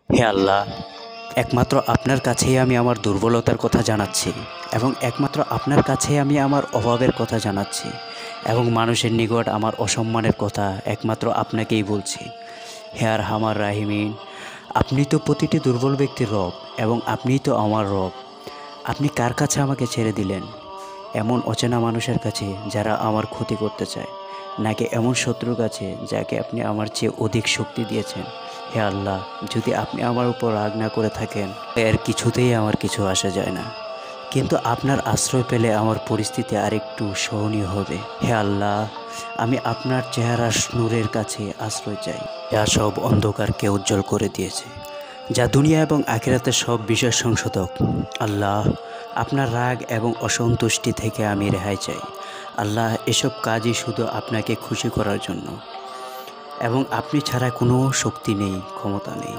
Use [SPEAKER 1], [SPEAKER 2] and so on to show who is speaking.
[SPEAKER 1] হে আল্লাহ, একমাত্র আপনার কাছেই আমি আমার দুর্বলতার কথা জানাচ্ছি এবং একমাত্র আপনার কাছেই আমি আমার অভাবের কথা জানাচ্ছি এবং মানুষের নিকট আমার অসম্মানের কথা একমাত্র আপনাকেই বলছি। হে আরহামার রাহিমিন, আপনি তো প্রতিটি দুর্বল ব্যক্তির রব এবং আপনিই তো আমার রব। আপনি কার কাছে আমাকে ছেড়ে দিলেন? এমন অচেনা মানুষের কাছে যারা আমার ক্ষতি করতে চায়, নাকি এমন শত্রুর কাছে যাকে আপনি আমার চেয়ে অধিক শক্তি দিয়েছেন? হে আল্লাহ, যদি আপনি আমার উপর রাগ না করে থাকেন এর কিছুতেই আমার কিছু আসা যায় না, কিন্তু আপনার আশ্রয় পেলে আমার পরিস্থিতি আরেকটু সহনীয় হবে। হে আল্লাহ, আমি আপনার চেহারার নূরের কাছে আশ্রয় চাই, যা সব অন্ধকারকে উজ্জ্বল করে দিয়েছে, যা দুনিয়া এবং আখিরাতের সব বিষয় সংশোধক। আল্লাহ, আপনার রাগ এবং অসন্তুষ্টি থেকে আমি রেহাই চাই। আল্লাহ, এসব কাজই শুধু আপনাকে খুশি করার জন্য এবং আপনি ছাড়া কোনো শক্তি নেই, ক্ষমতা নেই।